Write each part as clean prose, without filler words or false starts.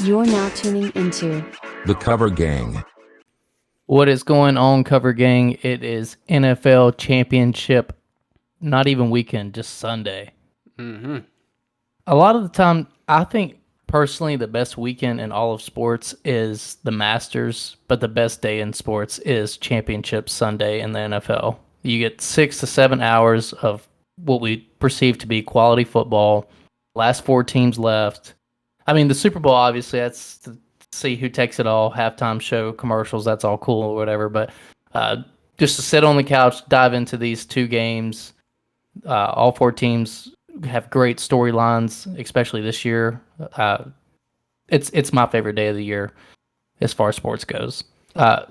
You're now tuning into The Cover Gang. What is going on, Cover Gang? It is NFL Championship, not even weekend, just Sunday. Mm-hmm. A lot of the time, I think personally the best weekend in all of sports is the Masters, but the best day in sports is Championship Sunday in the NFL. You get 6 to 7 hours of what we perceive to be quality football. Last four teams left. I mean, the Super Bowl, obviously, that's to see who takes it all. Halftime show, commercials, that's all cool or whatever. But just to sit on the couch, dive into these two games. All four teams have great storylines, especially this year. It's my favorite day of the year as far as sports goes. I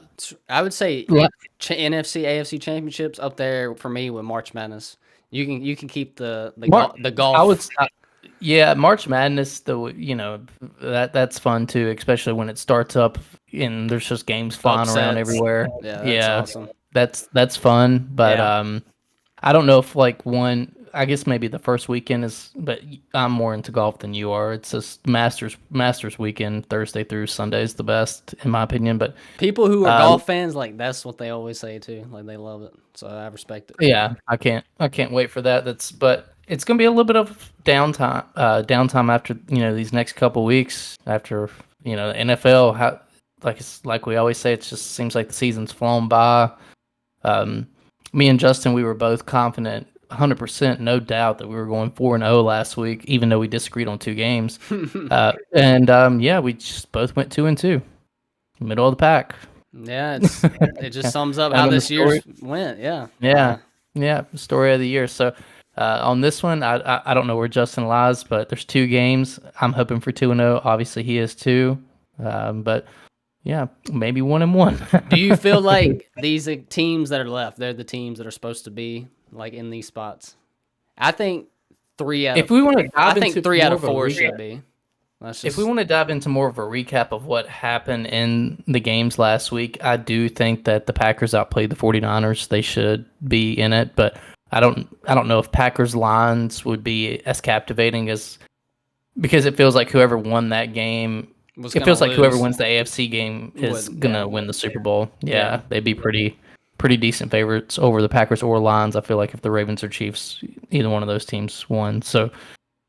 would say Yeah. NFC, AFC championships up there for me with March Madness. You can keep the golf. I would, yeah, March Madness. That's fun too, especially when it starts up and there's just games flying around Upsets. everywhere. Yeah, that's Yeah, awesome. that's fun. But Yeah. I don't know if like one. I guess maybe the first weekend is, but I'm more into golf than you are. It's just Masters weekend, Thursday through Sunday is the best in my opinion. But People who are Um, golf fans, like that's what they always say too. Like they love it. So I respect it. yeah, I can't wait for that. But it's gonna be a little bit of downtime after these next couple weeks after the NFL. Like we always say, it just seems like the season's flown by. Um, Me and Justin, we were both confident, 100%, no doubt, that we were going 4-0 last week, even though we disagreed on two games. Yeah, we just both went 2-2, middle of the pack. Yeah, it just sums up how Having the this year story. went. Yeah. Yeah, story of the year. So on this one, I don't know where Justin lies, but there's two games. I'm hoping for 2-0. Obviously, he is too. But yeah, maybe 1-1. Do you feel like these teams that are left, they're the teams that are supposed to be like in these spots? I think If we want to I dive think into three out more of of a four recap, should be. That's if just we want to dive into more of a recap of what happened in the games last week, I do think that the Packers outplayed the 49ers. They should be in it, but I don't know if Packers lines would be as captivating as, because it feels like whoever won that game, was it gonna feels like whoever lose. wins the AFC game is Would, gonna yeah. win the Super Bowl. Yeah, Yeah. they'd be pretty decent favorites over the Packers or Lions. I feel like if the Ravens or Chiefs, either one of those teams won. So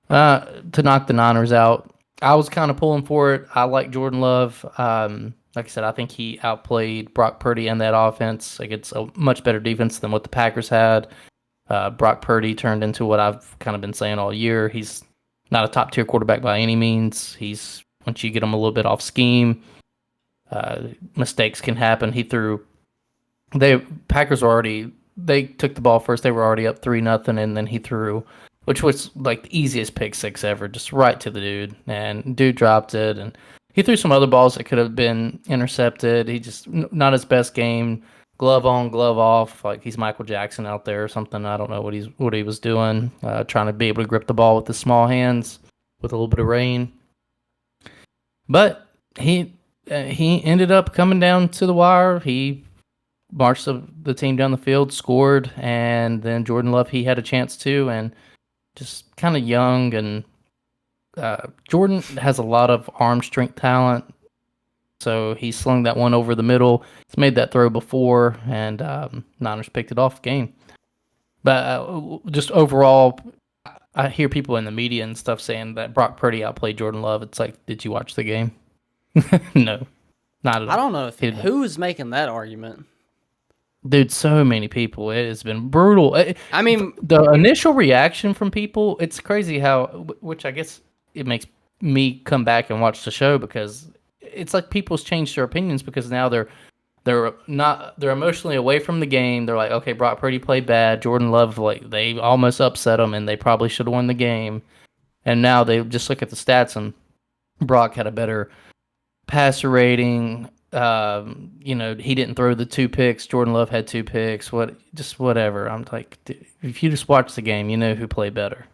to knock the Niners out, I was kind of pulling for it. I like Jordan Love. Like I said, I think he outplayed Brock Purdy and that offense. Like, it's a much better defense than what the Packers had. Brock Purdy turned into what I've kind of been saying all year. He's not a top tier quarterback by any means. He's, once you get him a little bit off scheme, mistakes can happen. Packers were already, they took the ball first. They were already up 3-0, and then he threw, which was like the easiest pick six ever, just right to the dude, and dude dropped it. And he threw some other balls that could have been intercepted. He just not his best game. Glove on, glove off, like he's Michael Jackson out there or something. I don't know what he was doing, trying to be able to grip the ball with his small hands with a little bit of rain. But he ended up coming down to the wire. He marched the team down the field, scored, and then Jordan Love, he had a chance too, and just kind of young, and Jordan has a lot of arm strength talent, so he slung that one over the middle. He's made that throw before, and Niners picked it off game. But just overall, I hear people in the media and stuff saying that Brock Purdy outplayed Jordan Love. It's like, did you watch the game? No, not at all. I don't know if He didn't. who is making that argument. Dude, so many people. It has been brutal. I mean, The initial reaction from people, it's crazy how, which I guess it makes me come back and watch the show, because it's like people's changed their opinions, because now they're emotionally away from the game. They're like, okay, Brock Purdy played bad. Jordan Love, like, they almost upset him and they probably should have won the game. And now they just look at the stats, and Brock had a better passer rating. He didn't throw the two picks. Jordan Love had two picks. Whatever. I'm like, dude, if you just watch the game, you know who played better.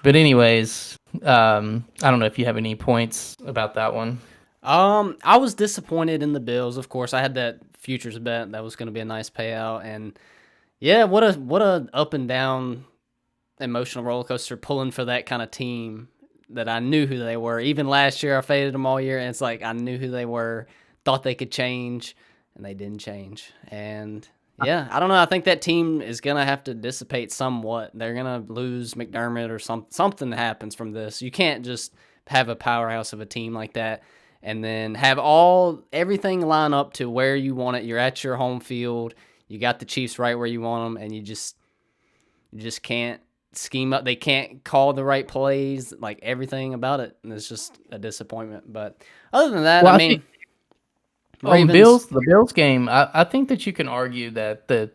But anyways, I don't know if you have any points about that one. I was disappointed in the Bills. Of course, I had that futures bet that was going to be a nice payout, and yeah, what a up and down emotional roller coaster pulling for that kind of team that I knew who they were. Even last year, I faded them all year, and it's like I knew who they were, thought they could change, and they didn't change. And yeah, I don't know. I think that team is gonna have to dissipate somewhat. They're gonna lose McDermott or something happens from this. You can't just have a powerhouse of a team like that and then have everything line up to where you want it. You're at your home field. You got the Chiefs right where you want them, and you just can't scheme up. They can't call the right plays, like everything about it, and it's just a disappointment. But other than that, Well, I mean, on the Bills game, I think that you can argue that the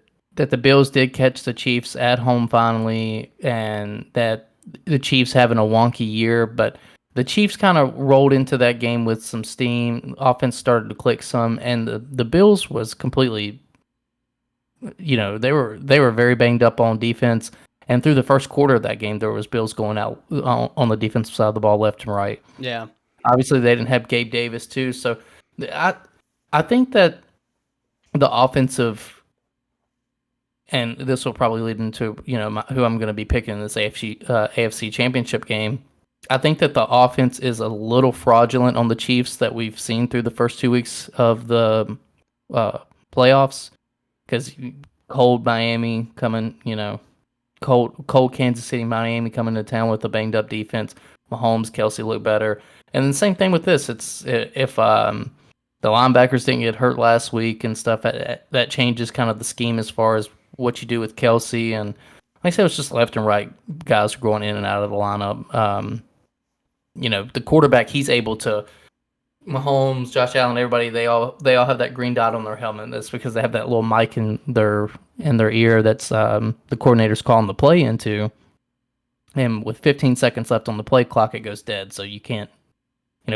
Bills did catch the Chiefs at home finally, and that the Chiefs having a wonky year, but the Chiefs kind of rolled into that game with some steam. Offense started to click some, and the Bills was completely, they were very banged up on defense. And through the first quarter of that game, there was Bills going out on the defensive side of the ball, left and right. Yeah. Obviously, they didn't have Gabe Davis too, so I think that the offensive, and this will probably lead into who I'm going to be picking in this AFC Championship game. I think that the offense is a little fraudulent on the Chiefs that we've seen through the first 2 weeks of the playoffs, because cold Miami coming, cold Kansas City, Miami coming to town with a banged up defense. Mahomes, Kelsey look better, and the same thing with this. It's if the linebackers didn't get hurt last week and stuff, that changes kind of the scheme as far as what you do with Kelsey. And like I said, it's just left and right guys going in and out of the lineup. The quarterback, he's able to, Mahomes, Josh Allen, everybody, they all have that green dot on their helmet. That's because they have that little mic in their ear that's the coordinator's calling the play into. And with 15 seconds left on the play clock, it goes dead. So you can't,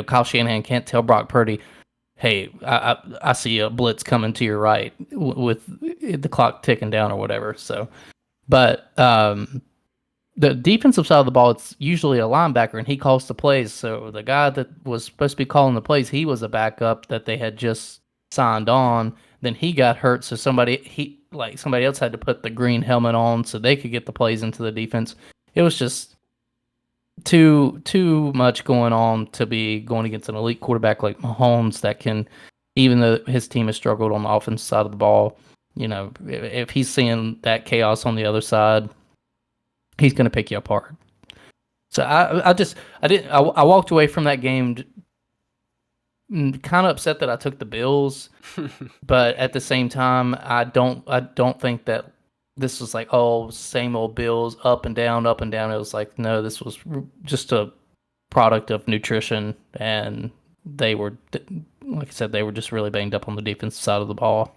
Kyle Shanahan can't tell Brock Purdy, hey, I see a blitz coming to your right with the clock ticking down or whatever. So, but the defensive side of the ball, it's usually a linebacker, and he calls the plays. So the guy that was supposed to be calling the plays, he was a backup that they had just signed on. Then he got hurt, so somebody else had to put the green helmet on so they could get the plays into the defense. It was just too much going on to be going against an elite quarterback like Mahomes that can, even though his team has struggled on the offensive side of the ball, if he's seeing that chaos on the other side, he's going to pick you apart. So I walked away from that game kind of upset that I took the Bills, but at the same time, I don't think that this was like, oh, same old Bills, up and down, up and down. It was like, no, this was just a product of nutrition, and they were, like I said, they were just really banged up on the defensive side of the ball.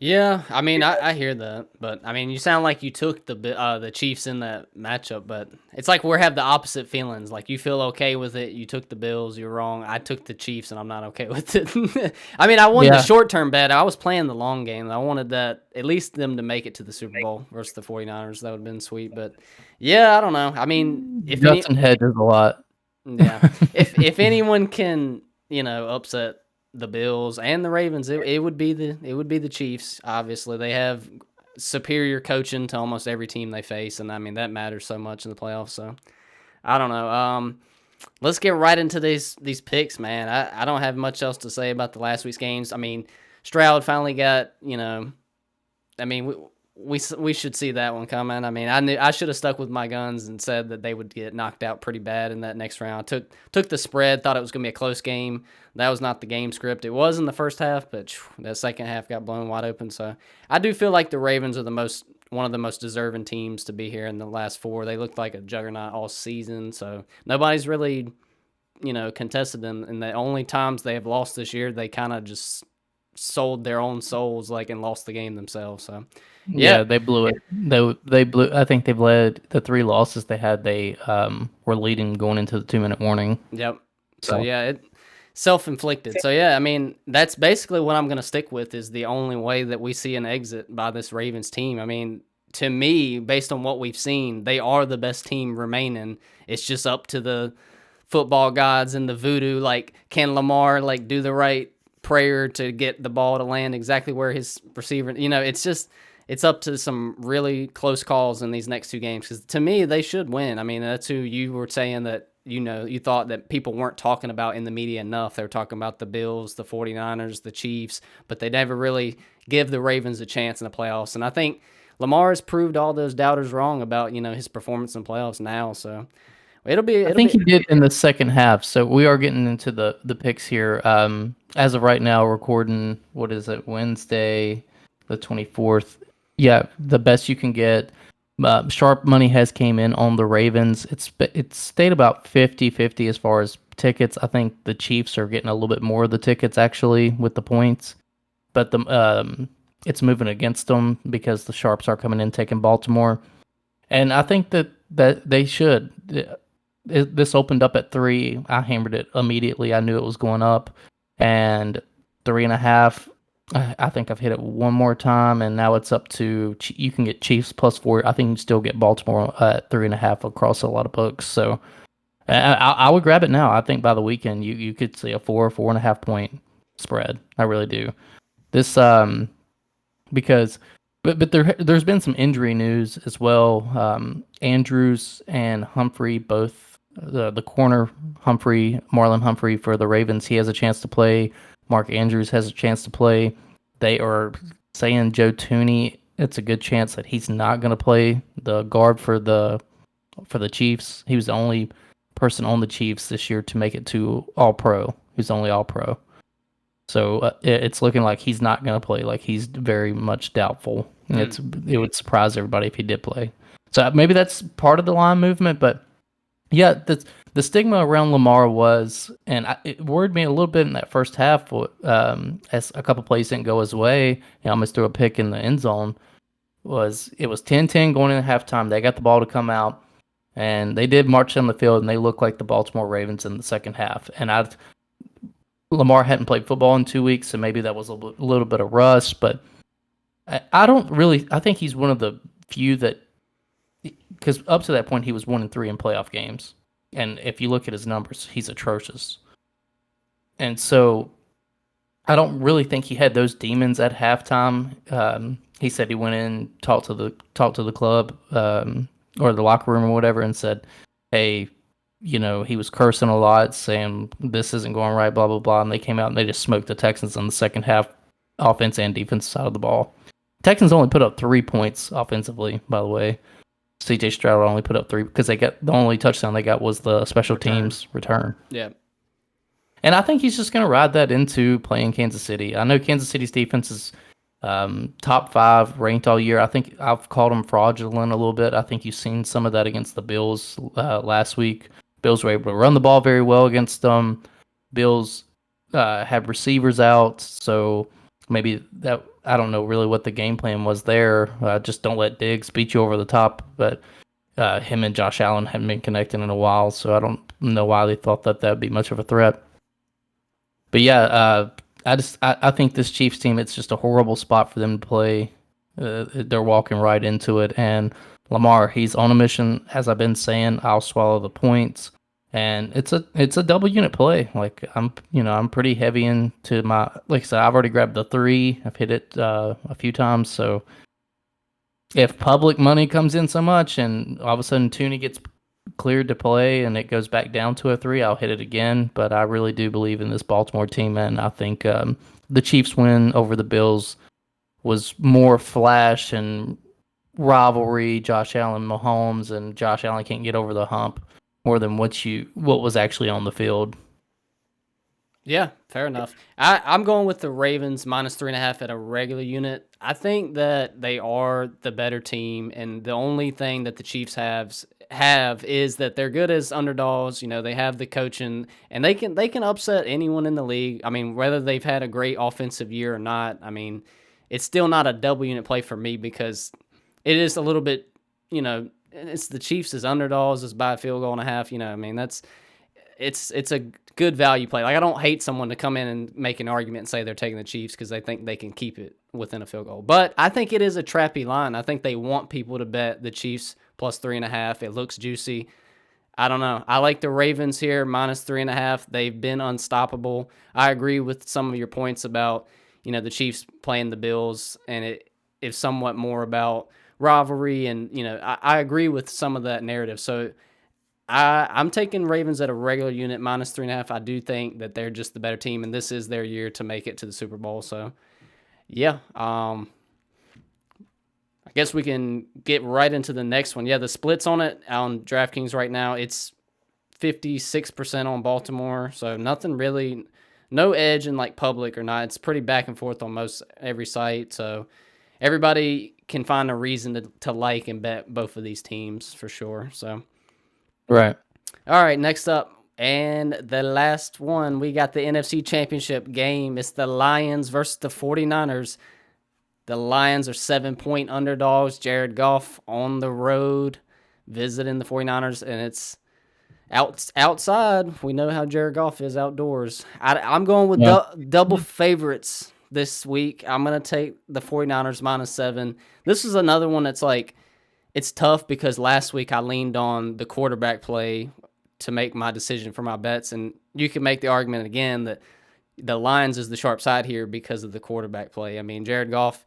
Yeah, I mean, I hear that, but I mean, you sound like you took the Chiefs in that matchup, but it's like we have the opposite feelings. Like you feel okay with it, you took the Bills, you're wrong. I took the Chiefs, and I'm not okay with it. I mean, I won the short-term bet. I was playing the long game. I wanted that at least them to make it to the Super Bowl versus the 49ers. That would have been sweet, but yeah, I don't know. I mean, if Justin hedges a lot. Yeah, if anyone can, upset the Bills and the Ravens, it would be the Chiefs. Obviously, they have superior coaching to almost every team they face, and I mean that matters so much in the playoffs. So I don't know. Let's get right into these picks, man. I don't have much else to say about the last week's games. I mean, Stroud finally got, I mean, we should see that one coming. I mean, I should have stuck with my guns and said that they would get knocked out pretty bad in that next round. Took the spread, thought it was going to be a close game. That was not the game script. It was in the first half, but that second half got blown wide open. So I do feel like the Ravens are one of the most deserving teams to be here in the last four. They looked like a juggernaut all season, so nobody's really, contested them. And the only times they have lost this year, they kind of just sold their own souls, and lost the game themselves. So yeah, they blew it. They blew. I think they've led the 3 losses they had. They were leading going into the 2-minute warning. Yep. So yeah, self-inflicted. So yeah, I mean, that's basically what I'm going to stick with is the only way that we see an exit by this Ravens team. I mean, to me, based on what we've seen, they are the best team remaining. It's just up to the football gods and the voodoo. Can Lamar do the right prayer to get the ball to land exactly where his receiver? It's up to some really close calls in these next 2 games because to me they should win. I mean, that's who you were saying that you thought that people weren't talking about in the media enough. They were talking about the Bills, the 49ers, the Chiefs, but they never really give the Ravens a chance in the playoffs. And I think Lamar has proved all those doubters wrong about, his performance in playoffs now. So I think he did in the second half. So we are getting into the picks here. As of right now, recording, what is it, Wednesday, the 24th. Yeah, the best you can get. Sharp money has came in on the Ravens. It's stayed about 50-50 as far as tickets. I think the Chiefs are getting a little bit more of the tickets actually with the points, but it's moving against them because the Sharps are coming in taking Baltimore, and I think that they should. This opened up at 3. I hammered it immediately. I knew it was going up, and 3.5. I think I've hit it one more time, and now it's up to you can get Chiefs +4. I think you can still get Baltimore at 3.5 across a lot of books. So I would grab it now. I think by the weekend you could see a 4.5 point spread. I really do. This because but there's been some injury news as well. Andrews and Humphrey both the corner Humphrey, Marlon Humphrey for the Ravens, he has a chance to play. Mark Andrews has a chance to play. They are saying Joe Tooney, it's a good chance that he's not going to play the guard for the Chiefs. He was the only person on the Chiefs this year to make it to All-Pro. He's the only All-Pro. So it's looking like he's not going to play. Like he's very much doubtful. It would surprise everybody if he did play. So maybe that's part of the line movement, but yeah, the stigma around Lamar was, and it worried me a little bit in that first half as a couple plays didn't go his way. He almost threw a pick in the end zone. It was 10-10 going into halftime. They got the ball to come out, and they did march down the field, and they looked like the Baltimore Ravens in the second half. And Lamar hadn't played football in 2 weeks, so maybe that was a little bit of rust. But I think he's one of the few that, because up to that point he was 1-3 in playoff games, and if you look at his numbers, he's atrocious. And so I don't really think he had those demons at halftime. He said he went in, talked to the club or the locker room or whatever, and said, "Hey, he was cursing a lot, saying this isn't going right, blah blah blah." And they came out and they just smoked the Texans in the second half, offense and defense side of the ball. Texans only put up 3 points offensively, by the way. CJ Stroud only put up 3 because they got the only touchdown they got was the special teams return. Yeah. And I think he's just going to ride that into playing Kansas City. I know Kansas City's defense is top 5 ranked all year. I think I've called them fraudulent a little bit. I think you've seen some of that against the Bills last week. Bills were able to run the ball very well against them. Bills had receivers out, so maybe that, I don't know really what the game plan was there. Just don't let Diggs beat you over the top. But him and Josh Allen hadn't been connecting in a while, so I don't know why they thought that would be much of a threat. But yeah, I think this Chiefs team, it's just a horrible spot for them to play. They're walking right into it, and Lamar, he's on a mission. As I've been saying, I'll swallow the points, and it's a double unit play. Like I'm pretty heavy into my, like I said, I've already grabbed the 3. I've hit it a few times. So if public money comes in so much, and all of a sudden Tooney gets cleared to play and it goes back down to a 3, I'll hit it again. But I really do believe in this Baltimore team, and I think the Chiefs win over the Bills was more flash and rivalry, Josh Allen, Mahomes, and Josh Allen can't get over the hump more than what was actually on the field. Yeah, fair enough. I'm going with the Ravens -3.5 at a regular unit. I think that they are the better team, and the only thing that the Chiefs have is that they're good as underdogs. They have the coaching, and they can upset anyone in the league. I mean, whether they've had a great offensive year or not, I mean, it's still not a double unit play for me because it is a little bit, it's the Chiefs as underdogs, is by a field goal and a half. I mean, it's a good value play. Like, I don't hate someone to come in and make an argument and say they're taking the Chiefs because they think they can keep it within a field goal. But I think it is a trappy line. I think they want people to bet the Chiefs +3.5. It looks juicy. I don't know. I like the Ravens here -3.5. They've been unstoppable. I agree with some of your points about, the Chiefs playing the Bills, and it is somewhat more about rivalry, and I agree with some of that narrative. So I'm taking Ravens at a regular unit minus 3.5. I do think that they're just the better team, and this is their year to make it to the Super Bowl. So, yeah. I guess we can get right into the next one. Yeah, the splits on it on DraftKings right now, it's 56% on Baltimore. So nothing really, no edge in like public or not. It's pretty back and forth on most every site. So everybody can find a reason to like and bet both of these teams for sure. So, Right. all right, next up. And the last one, we got the NFC Championship game. It's the Lions versus the 49ers. The Lions are 7-point underdogs. Jared Goff on the road visiting the 49ers, and it's outside. We know how Jared Goff is outdoors. I'm going with double favorites this week. I'm going to take the 49ers minus 7. This is another one that's like, it's tough because last week I leaned on the quarterback play to make my decision for my bets, and you can make the argument again that the Lions is the sharp side here because of the quarterback play. I mean, Jared Goff,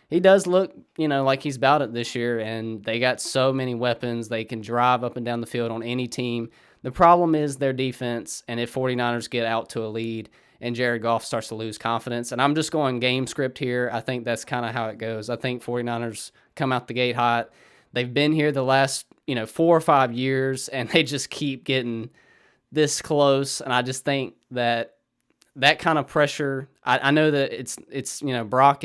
he does look, like he's about it this year, and they got so many weapons. They can drive up and down the field on any team. The problem is their defense, and if 49ers get out to a lead and Jared Goff starts to lose confidence, and I'm just going game script here, I think that's kind of how it goes. I think 49ers come out the gate hot. They've been here the last, 4 or 5 years, and they just keep getting this close, and I just think that kind of pressure, I know that it's Brock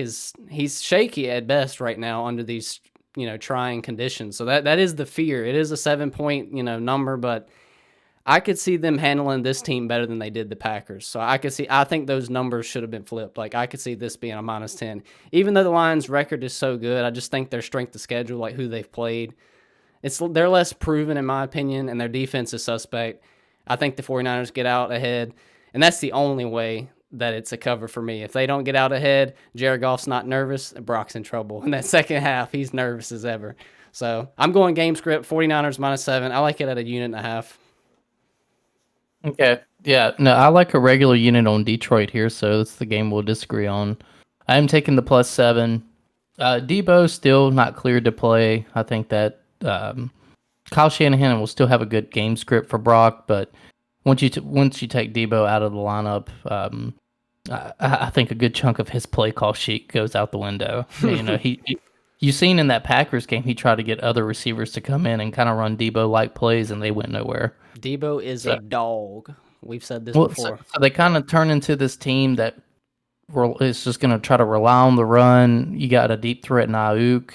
he's shaky at best right now under these trying conditions. So that is the fear. It is a 7-point number, but I could see them handling this team better than they did the Packers. So I think those numbers should have been flipped. Like I could see this being a minus 10. Even though the Lions' record is so good, I just think their strength of schedule, like who they've played, they're less proven in my opinion, and their defense is suspect. I think the 49ers get out ahead. And that's the only way that it's a cover for me. If they don't get out ahead, Jared Goff's not nervous, and Brock's in trouble. In that second half, he's nervous as ever. So I'm going game script, 49ers minus 7. I like it at a unit and a half. Okay. Yeah. No, I like a regular unit on Detroit here, so that's the game we'll disagree on. I am taking the plus 7. Debo still not cleared to play. I think that Kyle Shanahan will still have a good game script for Brock, but once you take Debo out of the lineup, I think a good chunk of his play call sheet goes out the window. You've seen in that Packers game, he tried to get other receivers to come in and kind of run Debo-like plays, and they went nowhere. Debo is a dog. We've said this before. So they kind of turn into this team that is just going to try to rely on the run. You got a deep threat in Ayuk,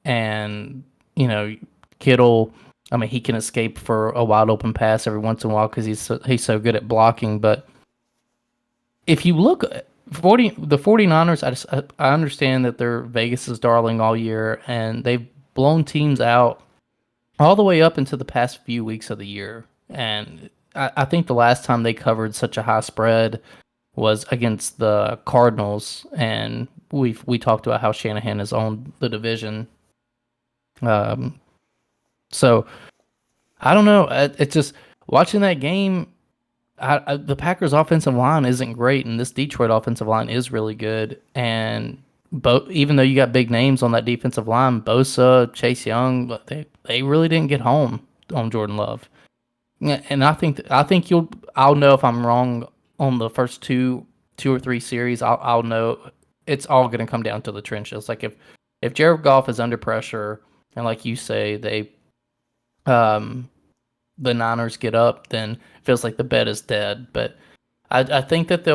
and Kittle. I mean, he can escape for a wide open pass every once in a while because he's so good at blocking. But if you look at the 49ers, I understand that they're Vegas's darling all year, and they've blown teams out all the way up into the past few weeks of the year. And I think the last time they covered such a high spread was against the Cardinals, and we talked about how Shanahan has owned the division. So I don't know. It's just watching that game. The Packers' offensive line isn't great, and this Detroit offensive line is really good. And even though you got big names on that defensive line, Bosa, Chase Young, they really didn't get home on Jordan Love. And I think I'll know if I'm wrong on the first two or three series. I'll know it's all going to come down to the trenches. Like if Jared Goff is under pressure, and like you say, the Niners get up, then it feels like the bet is dead. But I think that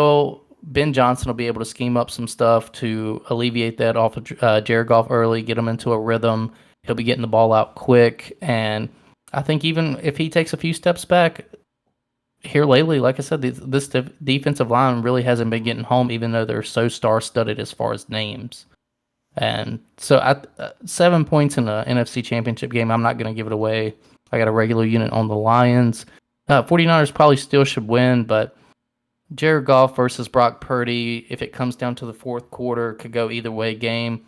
Ben Johnson will be able to scheme up some stuff to alleviate that off of Jared Goff early, get him into a rhythm. He'll be getting the ball out quick, and I think even if he takes a few steps back here lately, like I said, this defensive line really hasn't been getting home, even though they're so star-studded as far as names. And so 7 points in an NFC Championship game, I'm not going to give it away. I got a regular unit on the Lions. 49ers probably still should win, but Jared Goff versus Brock Purdy, if it comes down to the fourth quarter, could go either way game.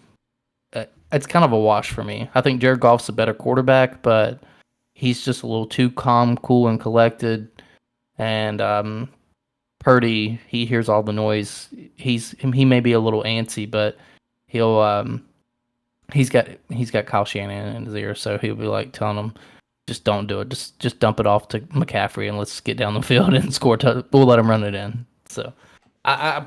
It's kind of a wash for me. I think Jared Goff's a better quarterback, but he's just a little too calm, cool, and collected. And Purdy, he hears all the noise. He may be a little antsy, but he's got Kyle Shanahan in his ear, so he'll be like telling him, just don't do it. Just dump it off to McCaffrey and let's get down the field and score. We'll let him run it in. So I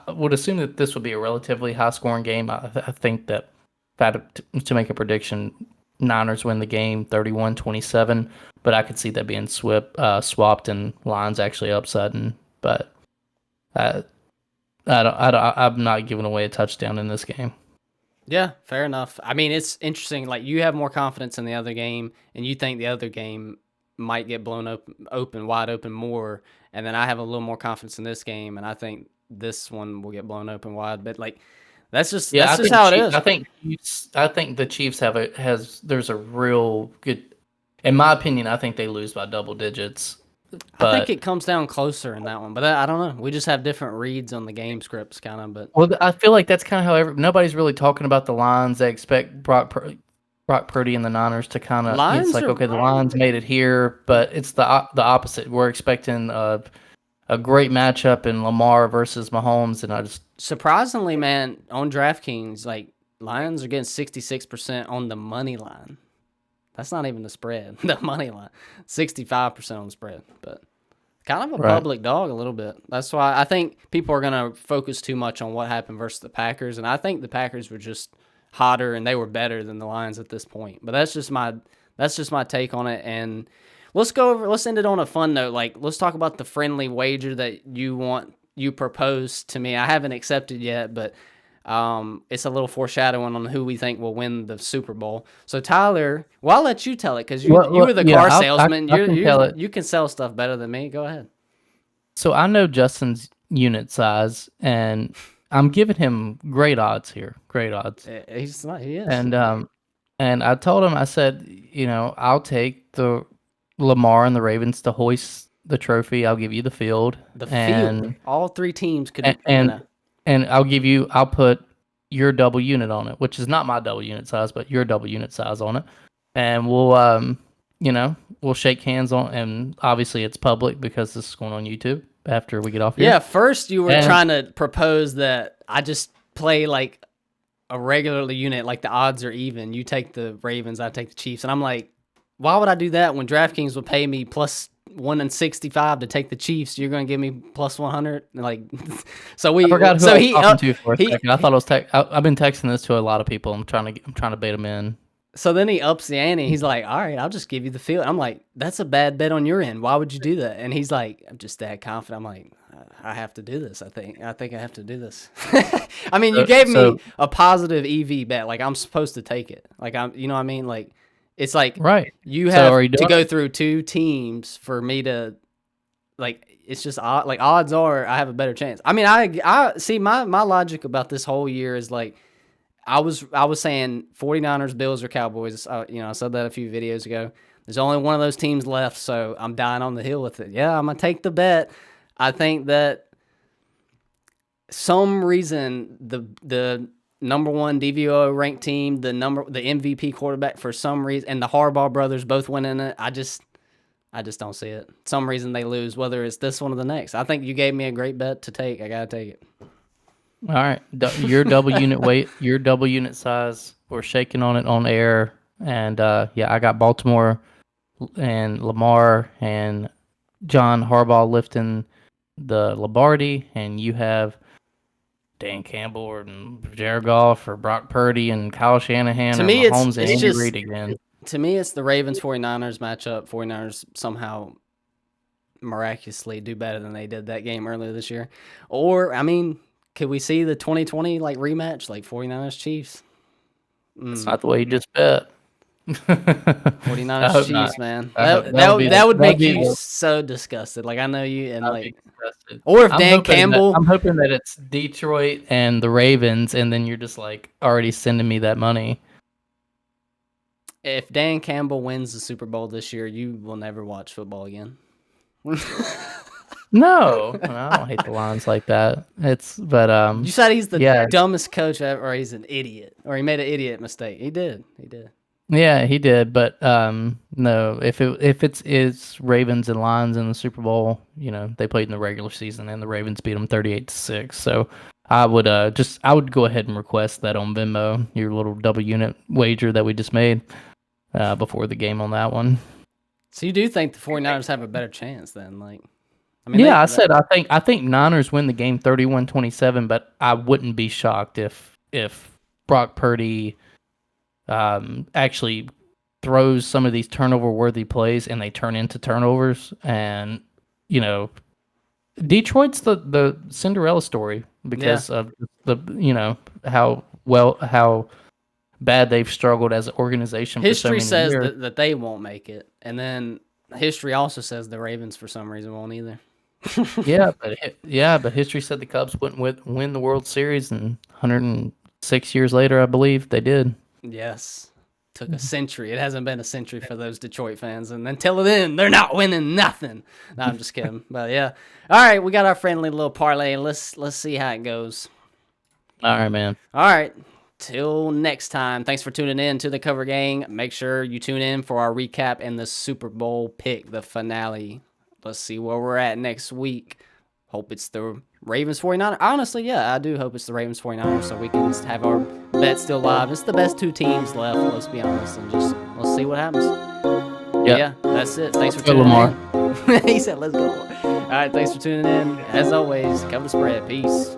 would assume that this would be a relatively high scoring game. I think that if I had to make a prediction, Niners win the game 31-27, but I could see that being swapped and Lions actually upsetting. But I'm not giving away a touchdown in this game. Yeah, fair enough. I mean, it's interesting. Like, you have more confidence in the other game, and you think the other game might get blown wide open more. And then I have a little more confidence in this game, and I think this one will get blown open wide. But like, that's just how it is. I think the Chiefs there's a real good. In my opinion, I think they lose by double digits. I think it comes down closer in that one, but I don't know. We just have different reads on the game scripts, kind of. But well, I feel like that's kind of how nobody's really talking about the Lions. They expect Brock Purdy and the Niners to kind of. It's like, okay, the Lions made it here, but it's the opposite. We're expecting a great matchup in Lamar versus Mahomes, and I just surprisingly, man, on DraftKings, like Lions are getting 66% on the money line. That's not even the spread. The money line, 65% on the spread, but kind of a public dog a little bit. That's why I think people are going to focus too much on what happened versus the Packers, and I think the Packers were just hotter and they were better than the Lions at this point. But that's just my take on it. And let's end it on a fun note. Like, let's talk about the friendly wager that you proposed to me. I haven't accepted yet, but it's a little foreshadowing on who we think will win the Super Bowl. So Tyler, well, I'll let you tell it because you were the car salesman. You can sell stuff better than me. Go ahead. So I know Justin's unit size, and I'm giving him great odds here. Great odds. He's not. He is. And I told him, I said, I'll take the Lamar and the Ravens to hoist the trophy. I'll give you the field. Field. All three teams could. And I'll put your double unit on it, which is not my double unit size, but your double unit size on it. And we'll shake hands on, and obviously it's public because this is going on YouTube after we get off here. Yeah, first you were trying to propose that I just play like a regular unit, like the odds are even. You take the Ravens, I take the Chiefs. And I'm like, why would I do that when DraftKings will pay me plus 165 to take the Chiefs? You're going to give me plus 100. Like, so I forgot who I was talking to for a second. I thought I've been texting this to a lot of people. I'm trying to bait them in. So then he ups the ante. He's like, all right, I'll just give you the field. I'm like, that's a bad bet on your end. Why would you do that? And he's like, I'm just that confident. I'm like, I have to do this. I think I have to do this. I mean, you gave me a positive EV bet. Like, I'm supposed to take it. Like, you know what I mean? Like, it's like, right. You have to go through two teams for me to, like, it's just odd. Like, odds are I have a better chance. I mean, I see my logic about this whole year is like, I was saying 49ers, Bills, or Cowboys. I said that a few videos ago. There's only one of those teams left, so I'm dying on the hill with it. Yeah, I'm going to take the bet. I think that some reason the number one DVOA ranked team, the MVP quarterback for some reason, and the Harbaugh brothers both went in it. I just don't see it. Some reason they lose, whether it's this one or the next. I think you gave me a great bet to take. I got to take it. All right, your double unit weight, your double unit size. We're shaking on it on air, and I got Baltimore and Lamar and John Harbaugh lifting the Lombardi, and you have Dan Campbell or Jared Goff or Brock Purdy and Kyle Shanahan or Mahomes and Andy Reid again. To me, it's the Ravens 49ers matchup. 49ers somehow miraculously do better than they did that game earlier this year, or I mean. Could we see the 2020 like rematch, like 49ers Chiefs? That's not the way you just bet. 49ers Chiefs, man. That would make you so disgusted. Like I know you, and like, or if Dan Campbell, I'm hoping that it's Detroit and the Ravens, and then you're just like already sending me that money. If Dan Campbell wins the Super Bowl this year, you will never watch football again. No, I don't hate the Lions like that. You said he's the dumbest coach ever, or he's an idiot, or he made an idiot mistake. He did. Yeah, he did. But no, if it's Ravens and Lions in the Super Bowl, they played in the regular season and the Ravens beat them 38-6. So I would go ahead and request that on Venmo, your little double unit wager that we just made. before the game on that one. So you do think the 49ers have a better chance then? Like, I mean, Yeah, I said I think Niners win the game 31-27, but I wouldn't be shocked if Brock Purdy actually throws some of these turnover-worthy plays and they turn into turnovers. And Detroit's the Cinderella story because of the how bad they've struggled as an organization. History for so many says years. that they won't make it, and then history also says the Ravens for some reason won't either. but history said the Cubs wouldn't win the World Series, and 106 years later, I believe they did. Yes. Took a century. It hasn't been a century for those Detroit fans, and until then, they're not winning nothing. No, I'm just kidding. But yeah. All right, we got our friendly little parlay. Let's see how it goes. All right, man. All right. Till next time. Thanks for tuning in to the Cover Gang. Make sure you tune in for our recap and the Super Bowl pick, the finale. Let's see where we're at next week. Hope it's the Ravens 49ers. Honestly, yeah, I do hope it's the Ravens 49ers so we can just have our bet still live. It's the best two teams left, let's be honest, and just let's see what happens. Yep. Yeah, that's it. Thanks for Go tuning Lamar. in. He said, let's go. All right, thanks for tuning in. As always, cover the spread. Peace.